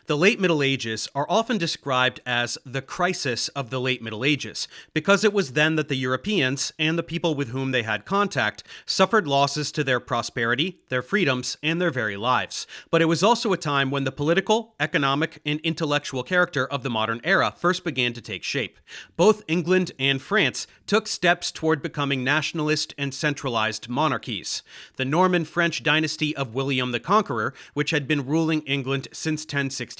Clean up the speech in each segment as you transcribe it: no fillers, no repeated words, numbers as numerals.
The late Middle Ages are often described as the crisis of the late Middle Ages, because it was then that the Europeans, and the people with whom they had contact, suffered losses to their prosperity, their freedoms, and their very lives. But it was also a time when the political, economic, and intellectual character of the modern era first began to take shape. Both England and France took steps toward becoming nationalist and centralized monarchies. The Norman French dynasty of William the Conqueror, which had been ruling England since 1066,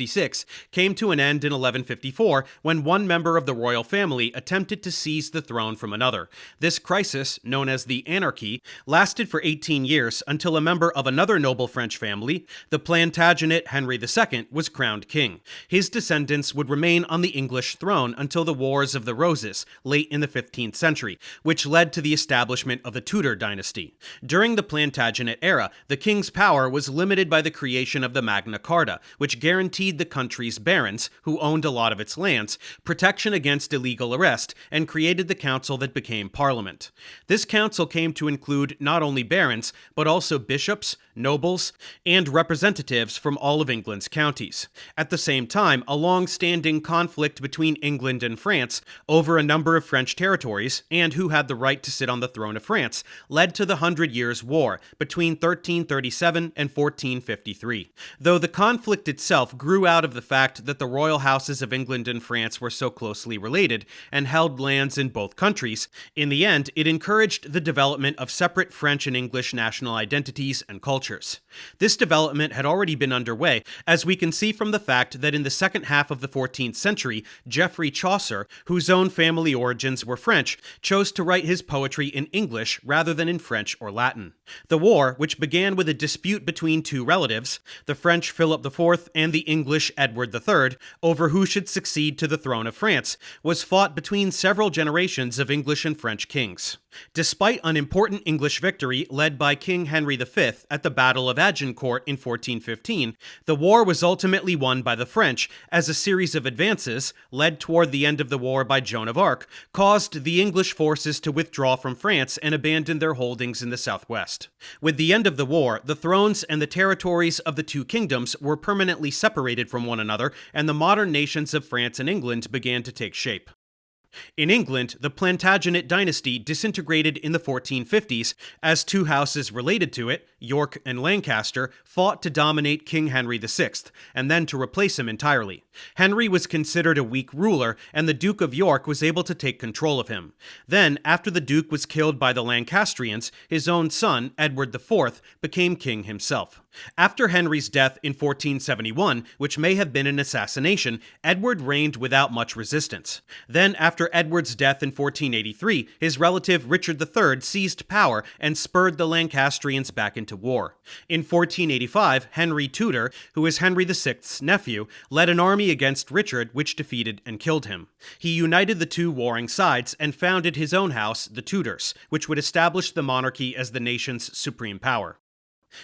came to an end in 1154 when one member of the royal family attempted to seize the throne from another. This crisis, known as the Anarchy, lasted for 18 years until a member of another noble French family, the Plantagenet Henry II, was crowned king. His descendants would remain on the English throne until the Wars of the Roses, late in the 15th century, which led to the establishment of the Tudor dynasty. During the Plantagenet era, the king's power was limited by the creation of the Magna Carta, which guaranteed the country's barons, who owned a lot of its lands, protection against illegal arrest, and created the council that became Parliament. This council came to include not only barons, but also bishops, nobles, and representatives from all of England's counties. At the same time, a long-standing conflict between England and France over a number of French territories, and who had the right to sit on the throne of France, led to the 100 Years' War between 1337 and 1453. Though the conflict itself grew out of the fact that the royal houses of England and France were so closely related and held lands in both countries, in the end it encouraged the development of separate French and English national identities and cultures. This development had already been underway, as we can see from the fact that in the second half of the 14th century, Geoffrey Chaucer, whose own family origins were French, chose to write his poetry in English rather than in French or Latin. The war, which began with a dispute between two relatives, the French Philip IV and the English Edward III, over who should succeed to the throne of France, was fought between several generations of English and French kings. Despite an important English victory led by King Henry V at the Battle of Agincourt in 1415, the war was ultimately won by the French, as a series of advances, led toward the end of the war by Joan of Arc, caused the English forces to withdraw from France and abandon their holdings in the southwest. With the end of the war, the thrones and the territories of the two kingdoms were permanently separated from one another, and the modern nations of France and England began to take shape. In England, the Plantagenet dynasty disintegrated in the 1450s as two houses related to it, York and Lancaster, fought to dominate King Henry VI, and then to replace him entirely. Henry was considered a weak ruler, and the Duke of York was able to take control of him. Then, after the Duke was killed by the Lancastrians, his own son, Edward IV, became king himself. After Henry's death in 1471, which may have been an assassination, Edward reigned without much resistance. Then, after Edward's death in 1483, his relative Richard III seized power and spurred the Lancastrians back into war. In 1485, Henry Tudor, who is Henry VI's nephew, led an army against Richard, which defeated and killed him. He united the two warring sides and founded his own house, the Tudors, which would establish the monarchy as the nation's supreme power.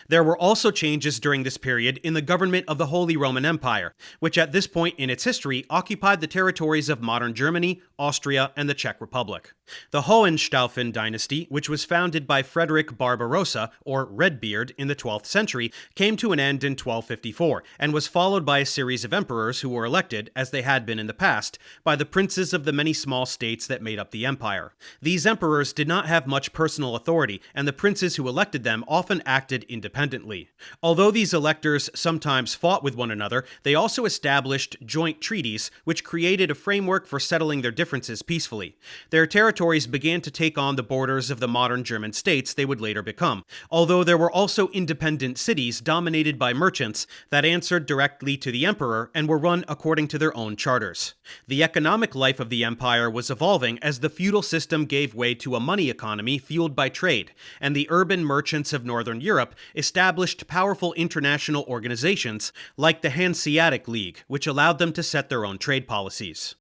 There were also changes during this period in the government of the Holy Roman Empire, which at this point in its history occupied the territories of modern Germany, Austria, and the Czech Republic. The Hohenstaufen dynasty, which was founded by Frederick Barbarossa, or Redbeard, in the 12th century, came to an end in 1254, and was followed by a series of emperors who were elected, as they had been in the past, by the princes of the many small states that made up the empire. These emperors did not have much personal authority, and the princes who elected them often acted independently. Although these electors sometimes fought with one another, they also established joint treaties, which created a framework for settling their differences peacefully. Their territories began to take on the borders of the modern German states they would later become, although there were also independent cities dominated by merchants that answered directly to the emperor and were run according to their own charters. The economic life of the empire was evolving as the feudal system gave way to a money economy fueled by trade, and the urban merchants of northern Europe established powerful international organizations like the Hanseatic League, which allowed them to set their own trade policies.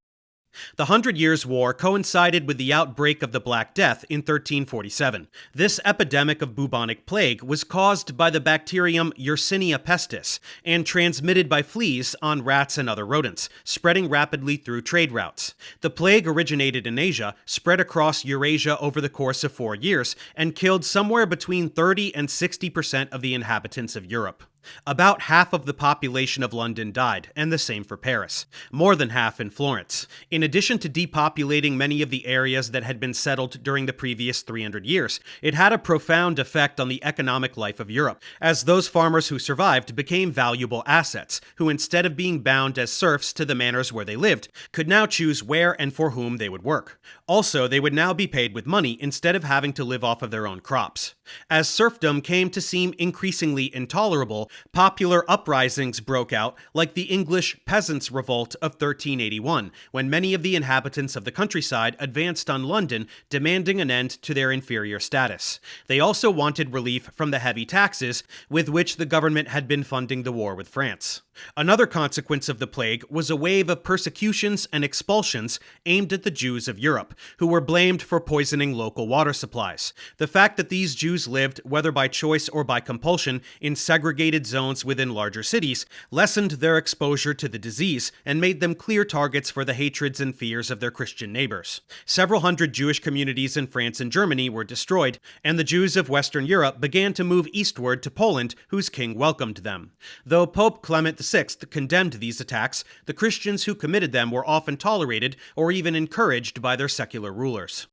The 100 Years' War coincided with the outbreak of the Black Death in 1347. This epidemic of bubonic plague was caused by the bacterium Yersinia pestis and transmitted by fleas on rats and other rodents, spreading rapidly through trade routes. The plague originated in Asia, spread across Eurasia over the course of 4 years, and killed somewhere between 30 and 60% of the inhabitants of Europe. About half of the population of London died, and the same for Paris. More than half in Florence. In addition to depopulating many of the areas that had been settled during the previous 300 years, it had a profound effect on the economic life of Europe, as those farmers who survived became valuable assets, who instead of being bound as serfs to the manors where they lived, could now choose where and for whom they would work. Also, they would now be paid with money instead of having to live off of their own crops. As serfdom came to seem increasingly intolerable, popular uprisings broke out, like the English Peasants' Revolt of 1381, when many of the inhabitants of the countryside advanced on London, demanding an end to their inferior status. They also wanted relief from the heavy taxes with which the government had been funding the war with France. Another consequence of the plague was a wave of persecutions and expulsions aimed at the Jews of Europe, who were blamed for poisoning local water supplies. The fact that these Jews lived, whether by choice or by compulsion, in segregated zones within larger cities, lessened their exposure to the disease and made them clear targets for the hatreds and fears of their Christian neighbors. Several hundred Jewish communities in France and Germany were destroyed, and the Jews of Western Europe began to move eastward to Poland, whose king welcomed them. Though Pope Clement VI condemned these attacks, the Christians who committed them were often tolerated or even encouraged by their secular rulers.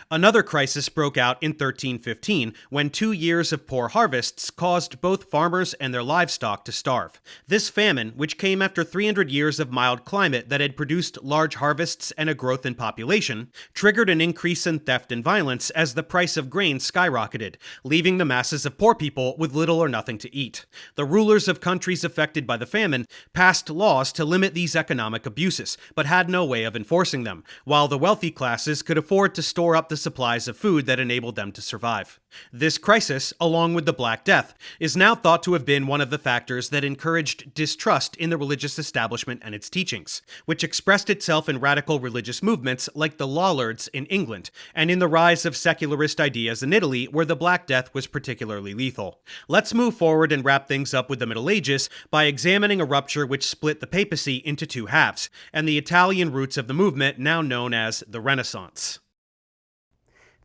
Another crisis broke out in 1315 when 2 years of poor harvests caused both farmers and their livestock to starve. This famine, which came after 300 years of mild climate that had produced large harvests and a growth in population, triggered an increase in theft and violence as the price of grain skyrocketed, leaving the masses of poor people with little or nothing to eat. The rulers of countries affected by the famine passed laws to limit these economic abuses, but had no way of enforcing them, while the wealthy classes could afford to store up the supplies of food that enabled them to survive. This crisis, along with the Black Death, is now thought to have been one of the factors that encouraged distrust in the religious establishment and its teachings, which expressed itself in radical religious movements like the Lollards in England, and in the rise of secularist ideas in Italy, where the Black Death was particularly lethal. Let's move forward and wrap things up with the Middle Ages by examining a rupture which split the papacy into two halves, and the Italian roots of the movement now known as the Renaissance.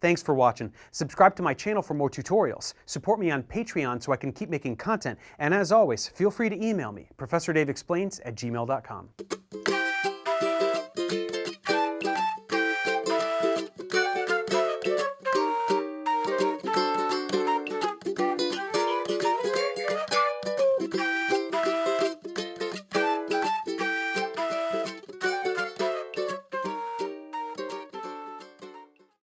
Thanks for watching. Subscribe to my channel for more tutorials. Support me on Patreon so I can keep making content. And as always, feel free to email me, ProfessorDaveExplains@gmail.com.